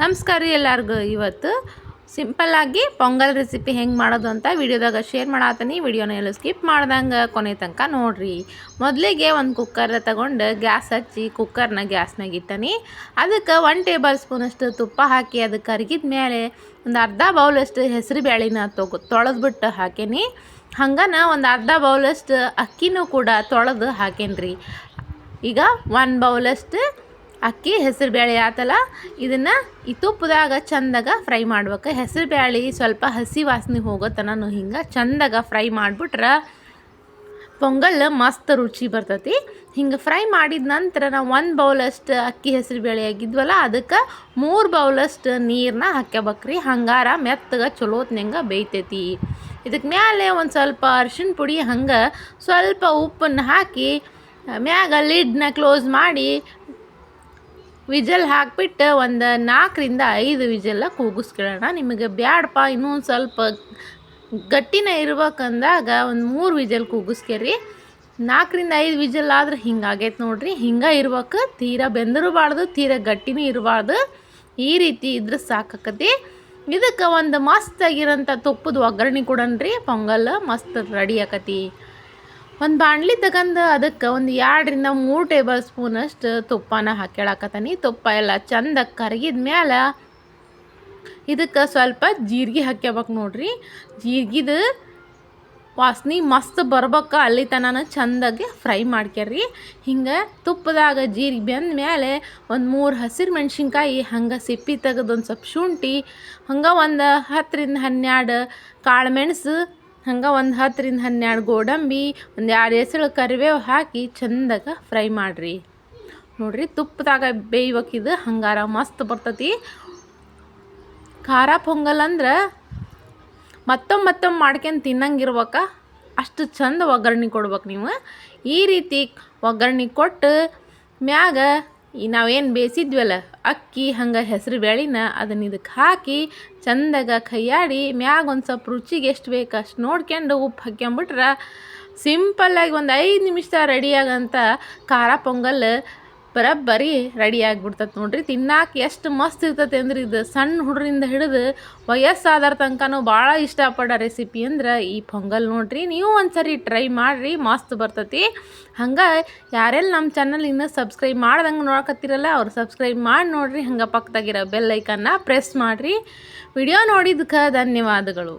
ನಮಸ್ಕಾರ ರೀ ಎಲ್ಲರಿಗೂ. ಇವತ್ತು ಸಿಂಪಲ್ಲಾಗಿ ಪೊಂಗಲ್ ರೆಸಿಪಿ ಹೆಂಗೆ ಮಾಡೋದು ಅಂತ ವಿಡಿಯೋದಾಗ ಶೇರ್ ಮಾಡತ್ತೀನಿ. ವಿಡಿಯೋನ ಎಲ್ಲ ಸ್ಕಿಪ್ ಮಾಡ್ದಂಗೆ ಕೊನೆ ತನಕ ನೋಡಿರಿ. ಮೊದಲಿಗೆ ಒಂದು ಕುಕ್ಕರ್ ತಗೊಂಡು ಗ್ಯಾಸ್ ಹಚ್ಚಿ ಕುಕ್ಕರ್ನ ಗ್ಯಾಸ್ನಾಗ ಇಟ್ಟನಿ. ಅದಕ್ಕೆ 1 ಟೇಬಲ್ ಸ್ಪೂನಷ್ಟು ತುಪ್ಪ ಹಾಕಿ ಅದಕ್ಕೆ ಕರಗಿದ ಮೇಲೆ ಒಂದು ಅರ್ಧ ಬೌಲಷ್ಟು ಹೆಸರು ಬೇಳೆನ ತೊಳೆದ್ಬಿಟ್ಟು ಹಾಕೀನಿ. ಹಂಗನ ಒಂದು ಅರ್ಧ ಬೌಲಷ್ಟು ಅಕ್ಕಿನೂ ಕೂಡ ತೊಳೆದು ಹಾಕೇನಿ ರೀ. ಈಗ 1 ಬೌಲಷ್ಟು ಅಕ್ಕಿ ಹೆಸರು ಬೇಳೆ ಆತಲ್ಲ, ಇದನ್ನು ಈ ತುಪ್ಪದಾಗ ಚಂದಾಗ ಫ್ರೈ ಮಾಡ್ಬೇಕು. ಹೆಸರು ಬೇಳೆ ಸ್ವಲ್ಪ ಹಸಿ ವಾಸನೆ ಹೋಗೋ ತನಕ ಹಿಂಗೆ ಚಂದಾಗ ಫ್ರೈ ಮಾಡಿಬಿಟ್ರೆ ಪೊಂಗಲ್ ಮಸ್ತ್ ರುಚಿ ಬರ್ತೈತಿ. ಹಿಂಗೆ ಫ್ರೈ ಮಾಡಿದ ನಂತರ ನಾವು 1 ಬೌಲಷ್ಟು ಅಕ್ಕಿ ಹೆಸರು ಬೇಳೆ ಆಗಿದ್ವಲ್ಲ, ಅದಕ್ಕೆ 3 ಬೌಲಷ್ಟು ನೀರನ್ನ ಹಾಕ್ಯಬೇಕ್ರಿ. ಹಂಗಾರ ಮೆತ್ತಗೆ ಚಲೋತ್ನಂಗೆ ಬೇಯ್ತೈತಿ. ಇದಕ್ಕೆ ಮ್ಯಾಲೆ ಒಂದು ಸ್ವಲ್ಪ ಅರಿಶಿಣ ಪುಡಿ ಹಂಗೆ ಸ್ವಲ್ಪ ಉಪ್ಪನ್ನು ಹಾಕಿ ಮ್ಯಾಗ ಲಿಡ್ನ ಕ್ಲೋಸ್ ಮಾಡಿ ವಿಜಲ್ ಹಾಕಿಬಿಟ್ಟು ಒಂದು 4 ರಿಂದ 5 ವಿಜಲ್ಲ ಕೂಗಿಸ್ಕೊಳ್ಳೋಣ. ನಿಮಗೆ ಬ್ಯಾಡಪ್ಪ ಇನ್ನೂ ಒಂದು ಸ್ವಲ್ಪ ಗಟ್ಟಿನ ಇರ್ಬೇಕಂದಾಗ ಒಂದು 3 ವಿಜಲ್ ಕೂಗಿಸ್ಕೇರಿ. 4 ರಿಂದ 5 ವಿಜಲ್ ಆದ್ರೆ ಹಿಂಗಾಗೈತೆ ನೋಡ್ರಿ. ಹಿಂಗೆ ಇರ್ಬೇಕು, ತೀರಾ ಬೆಂದಿರಬಾರ್ದು, ತೀರಾ ಗಟ್ಟಿನೂ ಇರಬಾರ್ದು. ಈ ರೀತಿ ಇದ್ರೆ ಸಾಕಾಕತಿ. ಇದಕ್ಕೆ ಒಂದು ಮಸ್ತ್ ಆಗಿರೋಂಥ ತುಪ್ಪದ ಒಗ್ಗರಣೆ ಕೊಡನ್ರಿ. ಪೊಂಗಲ್ ಮಸ್ತ್ ರೆಡಿ ಆಕತಿ. ಒಂದು ಬಾಣಲಿ ತಗೊಂಡು ಅದಕ್ಕೆ ಒಂದು 2 ರಿಂದ 3 ಟೇಬಲ್ ಸ್ಪೂನಷ್ಟು ತುಪ್ಪನ ಹಾಕ್ಯಾಳಕತ್ತೀನಿ. ತುಪ್ಪ ಎಲ್ಲ ಚಂದ ಕರಗಿದ ಮೇಲೆ ಇದಕ್ಕೆ ಸ್ವಲ್ಪ ಜೀರಿಗೆ ಹಾಕ್ಯಬೇಕು ನೋಡ್ರಿ. ಜೀರಿಗೆದು ವಾಸನೆ ಮಸ್ತ್ ಬರ್ಬೇಕು, ಅಲ್ಲಿ ತನಕ ಚಂದಾಗಿ ಫ್ರೈ ಮಾಡ್ಕ್ಯಾರ್ರಿ. ಹಿಂಗೆ ತುಪ್ಪದಾಗ ಜೀರಿಗೆ ಬೆಂದ ಮೇಲೆ ಒಂದು 3 ಹಸಿರು ಮೆಣಸಿನ್ಕಾಯಿ ಹಂಗೆ ಸಿಪ್ಪಿ ತೆಗೆದು ಒಂದು ಸ್ವಲ್ಪ ಶುಂಠಿ ಹಂಗೆ ಒಂದು 10 ರಿಂದ 12 ಕಾಳು ಮೆಣಸು ಹಂಗೆ ಒಂದು 10 ರಿಂದ 12 ಗೋಡಂಬಿ ಒಂದು 2 ಎಸಳು ಕರಿಬೇವು ಹಾಕಿ ಚಂದಾಗ ಫ್ರೈ ಮಾಡಿರಿ. ನೋಡಿರಿ ತುಪ್ಪದಾಗ ಬೇಯ್ಬೇಕಿದು, ಹಂಗಾರ ಮಸ್ತ್ ಬರ್ತೈತಿ. ಖಾರ ಪೊಂಗಲ್ ಅಂದ್ರೆ ಮತ್ತೊಮ್ಮೆ ಮಾಡ್ಕೊಂಡು ತಿನ್ನಂಗಿರ್ಬೇಕ, ಅಷ್ಟು ಚಂದ ಒಗ್ಗರಣೆ ಕೊಡ್ಬೇಕು ನೀವು. ಈ ರೀತಿ ಒಗ್ಗರಣೆ ಕೊಟ್ಟು ಮ್ಯಾಗ ನಾವೇನು ಬೇಯಿಸಿದ್ವಲ್ಲ ಅಕ್ಕಿ ಹಂಗೆ ಹೆಸರು ಬೇಳೆನ ಅದನ್ನ ಇದಕ್ಕೆ ಹಾಕಿ ಚಂದಾಗ ಕೈಯಾಡಿ ಮ್ಯಾಗ ಒಂದು ಸ್ವಲ್ಪ ರುಚಿಗೆ ಎಷ್ಟು ಬೇಕು ಅಷ್ಟು ನೋಡ್ಕೊಂಡು ಉಪ್ಪು ಹಾಕ್ಕೊಂಬಿಟ್ರೆ ಸಿಂಪಲ್ಲಾಗಿ ಒಂದು 5 ನಿಮಿಷ ರೆಡಿಯಾಗಂಥ ಖಾರ ಪೊಂಗಲ್ ಬರೀ ರೆಡಿ ಆಗಿಬಿಡ್ತದೆ ನೋಡ್ರಿ. ತಿನ್ನಾಕೆ ಎಷ್ಟು ಮಸ್ತ್ ಇರ್ತೈತೆ ಅಂದ್ರೆ ಇದು ಸಣ್ಣ ಹುಡ್ರಿಂದ ಹಿಡಿದು ವಯಸ್ಸಾದ್ರ ತನಕನೂ ಭಾಳ ಇಷ್ಟಪಡೋ ರೆಸಿಪಿ ಅಂದ್ರೆ ಈ ಪೊಂಗಲ್ ನೋಡ್ರಿ. ನೀವು ಒಂದು ಸರಿ ಟ್ರೈ ಮಾಡಿರಿ, ಮಸ್ತ್ ಬರ್ತೈತಿ. ಹಂಗೆ ಯಾರೆಲ್ಲ ನಮ್ಮ ಚಾನಲ್ ಇನ್ನೂ ಸಬ್ಸ್ಕ್ರೈಬ್ ಮಾಡ್ದಂಗೆ ನೋಡಕತ್ತಿರಲ್ಲ ಅವ್ರು ಸಬ್ಸ್ಕ್ರೈಬ್ ಮಾಡಿ ನೋಡಿರಿ. ಹಂಗೆ ಪಕ್ಕದಾಗಿರೋ ಬೆಲ್ ಐಕನ್ನ ಪ್ರೆಸ್ ಮಾಡಿರಿ. ವಿಡಿಯೋ ನೋಡಿದ್ದಕ್ಕೆ ಧನ್ಯವಾದಗಳು.